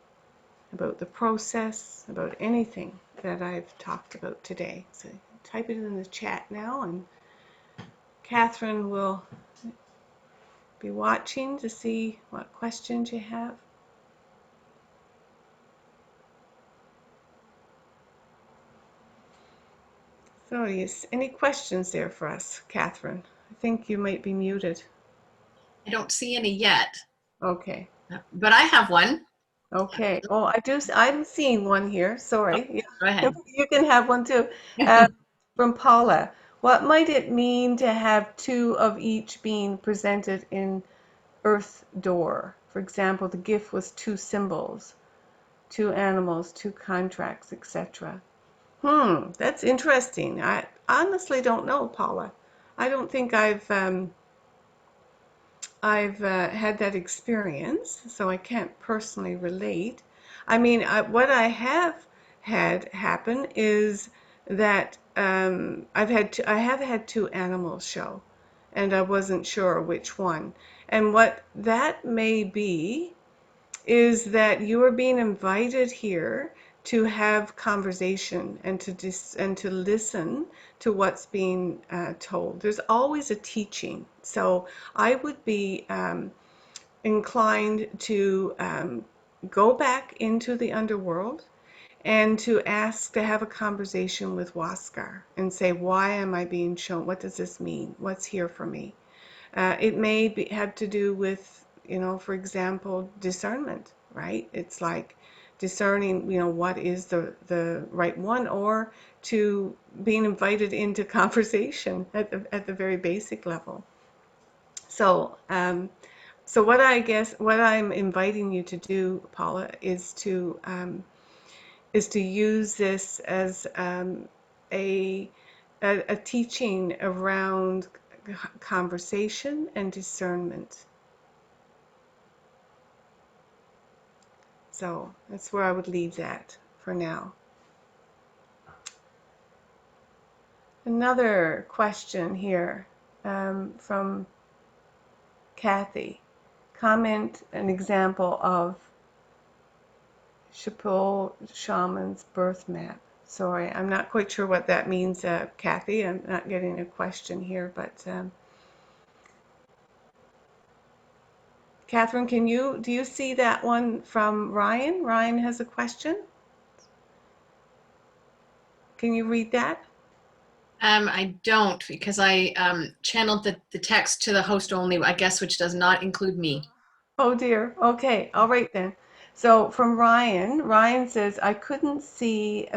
about the process, about anything that I've talked about today, so type it in the chat now, and Catherine will be watching to see what questions you have. So yes, any questions there for us, Catherine? I think you might be muted. I don't see any yet, Okay. but I have one. Okay. Oh, I'm seeing one here. Sorry. Go Yeah. ahead. You can have one too. From Paula. What might it mean to have two of each being presented in Earth Door? For example, the gift was two symbols, two animals, two contracts, etc. That's interesting. I honestly don't know, Paula. I don't think I've had that experience, so I can't personally relate. I mean, what I have had happen is that I have had two animals show, and I wasn't sure which one. And what that may be is that you are being invited here to have conversation and to listen to what's being told. There's always a teaching, so I would be inclined to go back into the underworld and to have a conversation with Waskar and say, why am I being shown? What does this mean? What's here for me? It may have to do with, for example, discernment, right? It's like discerning, what is the right one, or to being invited into conversation at the very basic level. So, so what I'm inviting you to do, Paula, is to use this as a teaching around conversation and discernment. So that's where I would leave that for now. Another question here from Kathy. Comment an example of Chapeau Shaman's birth map. Sorry, I'm not quite sure what that means, Kathy. I'm not getting a question here, but Catherine, do you see that one from Ryan? Ryan has a question. Can you read that? I don't, because I channeled the text to the host only, I guess, which does not include me. Oh dear. Okay. All right then. So from Ryan, Ryan says, I couldn't see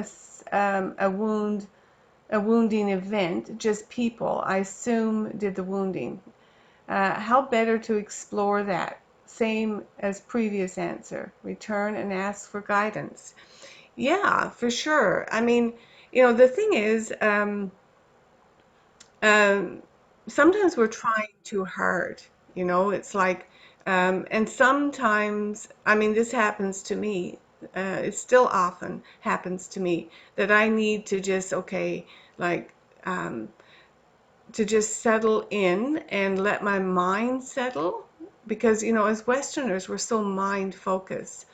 a wounding event, just people, I assume, did the wounding. How better to explore that? Same as previous answer. Return and ask for guidance. Yeah, for sure. I mean, the thing is, um, sometimes we're trying too hard. It's like, and sometimes, I mean, this happens to me. It still often happens to me that I need to just, okay, like, to just settle in and let my mind settle. Because, as Westerners, we're so mind focused.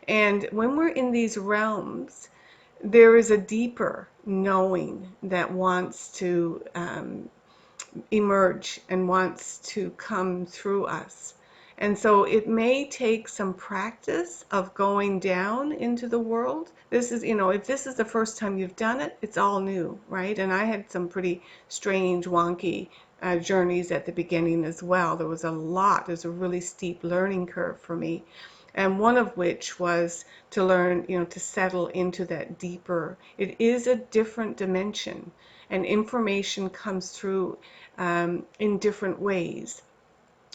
And when we're in these realms, there is a deeper knowing that wants to emerge and wants to come through us. And so it may take some practice of going down into the world. This is, if this is the first time you've done it, it's all new, right? And I had some pretty strange, wonky journeys at the beginning as well. There's a really steep learning curve for me. And one of which was to learn, to settle into that deeper. It is a different dimension, and information comes through in different ways.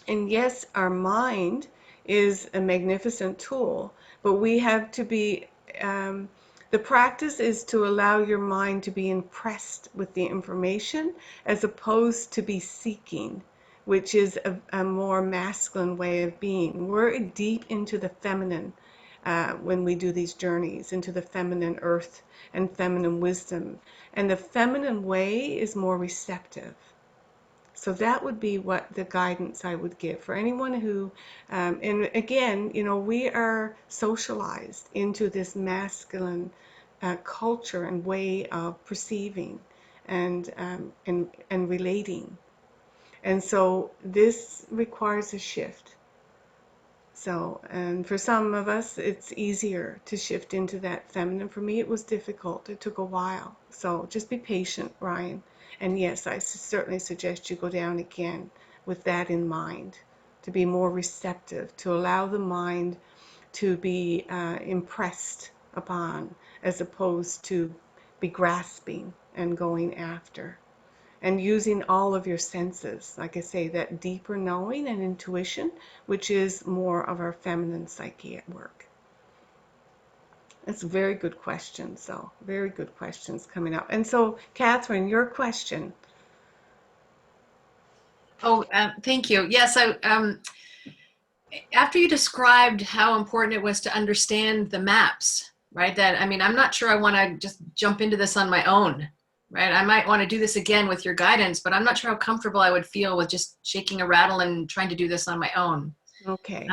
And yes, our mind is a magnificent tool, but we have to be, the practice is to allow your mind to be impressed with the information as opposed to be seeking, which is a more masculine way of being. We're deep into the feminine when we do these journeys, into the feminine earth and feminine wisdom. And the feminine way is more receptive. So that would be what the guidance I would give for anyone who, and again, we are socialized into this masculine culture and way of perceiving and relating. And so this requires a shift. So, and for some of us, it's easier to shift into that feminine. For me, it was difficult. It took a while. So just be patient, Ryan. And yes, I certainly suggest you go down again with that in mind, to be more receptive, to allow the mind to be impressed upon, as opposed to be grasping and going after. And using all of your senses, like I say, that deeper knowing and intuition, which is more of our feminine psyche at work. It's very good questions, though. Very good questions coming up. And so, Catherine, your question. Oh, thank you. Yes, after you described how important it was to understand the maps, right? I'm not sure I want to just jump into this on my own, right? I might want to do this again with your guidance, but I'm not sure how comfortable I would feel with just shaking a rattle and trying to do this on my own. Okay.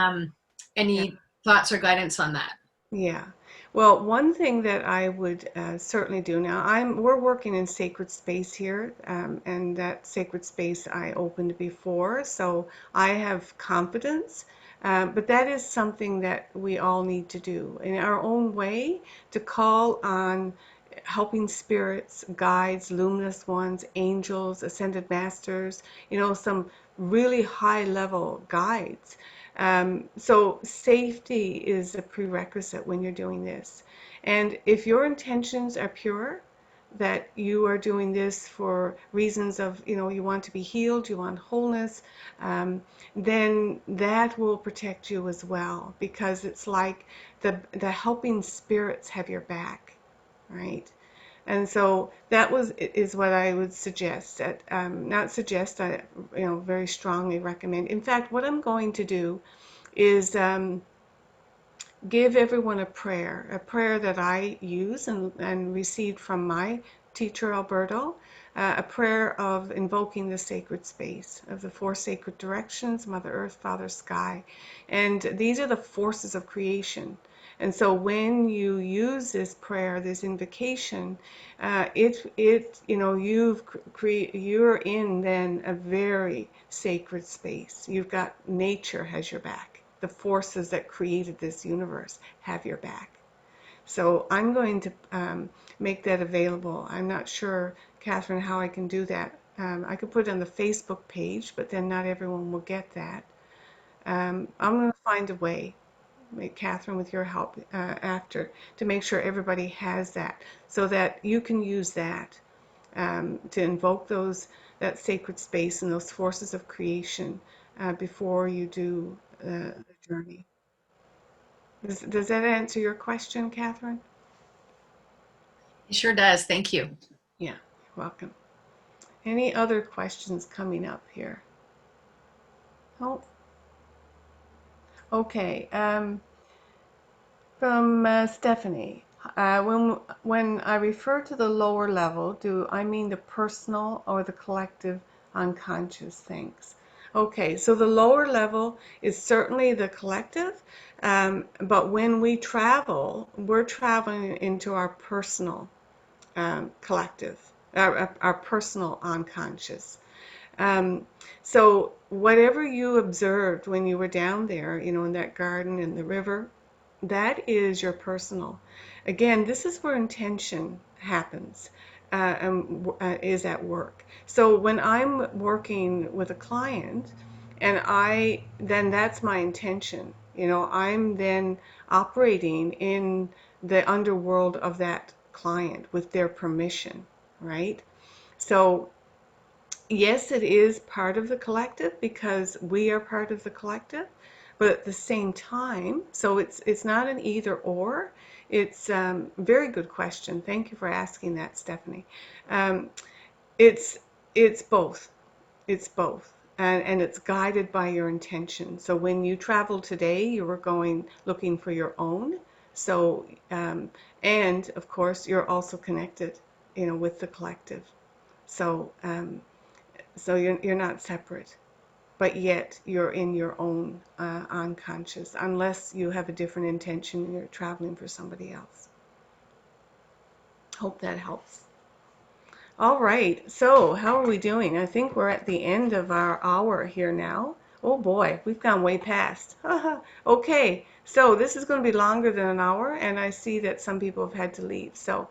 Any thoughts or guidance on that? Yeah. Well, one thing that I would certainly do now, we're working in sacred space here, and that sacred space I opened before, so I have confidence. But that is something that we all need to do in our own way, to call on helping spirits, guides, luminous ones, angels, ascended masters, some really high level guides. So safety is a prerequisite when you're doing this. And if your intentions are pure, that you are doing this for reasons of, you want to be healed, you want wholeness, then that will protect you as well, because it's like the helping spirits have your back, right? And so that is what I would suggest. That not suggest, I very strongly recommend. In fact, what I'm going to do is give everyone a prayer that I use and received from my teacher, Alberto, a prayer of invoking the sacred space of the four sacred directions, Mother Earth, Father Sky. And these are the forces of creation. And so when you use this prayer, this invocation, you're in then a very sacred space. You've got nature has your back. The forces that created this universe have your back. So I'm going to make that available. I'm not sure, Catherine, how I can do that. I could put it on the Facebook page, but then not everyone will get that. I'm going to find a way, Catherine, with your help after, to make sure everybody has that, so that you can use that to invoke that sacred space and those forces of creation before you do the journey. Does that answer your question, Catherine? It sure does. Thank you. Yeah, you're welcome. Any other questions coming up here? Oh, okay. From Stephanie. When I refer to the lower level, do I mean the personal or the collective unconscious things? Okay, so the lower level is certainly the collective, but when we travel, we're traveling into our personal collective, our personal unconscious. Um, so whatever you observed when you were down there, in that garden in the river, that is your personal. Again, this is where intention happens, is at work. So when I'm working with a client, then that's my intention. I'm then operating in the underworld of that client with their permission, right? So yes, it is part of the collective because we are part of the collective, but at the same time, so it's not an either or. It's very good question. Thank you for asking that, Stephanie. Um, it's it's both. It's both. And it's guided by your intention. So when you travel today, you were going looking for your own. So and of course, you're also connected, with the collective. So so you're not separate, but yet you're in your own unconscious, unless you have a different intention and you're traveling for somebody else. Hope that helps. All right, so how are we doing? I think we're at the end of our hour here now. Oh boy, we've gone way past. Okay, so this is going to be longer than an hour, and I see that some people have had to leave. So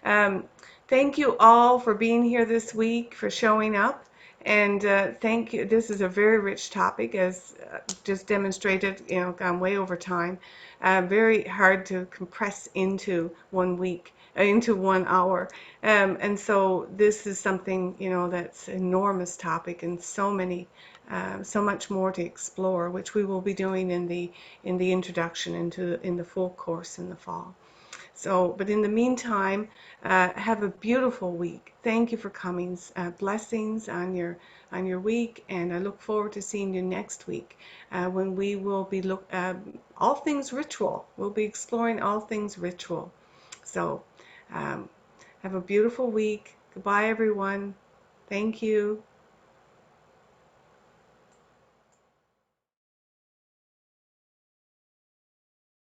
um, thank you all for being here this week, for showing up. And thank you. This is a very rich topic, as just demonstrated, gone way over time. Very hard to compress into 1 week, into 1 hour. And so this is something, that's an enormous topic and so much more to explore, which we will be doing in the introduction in the full course in the fall. So, but in the meantime, have a beautiful week. Thank you for coming. Blessings on your week, and I look forward to seeing you next week when we will be all things ritual. We'll be exploring all things ritual. So, have a beautiful week. Goodbye, everyone. Thank you.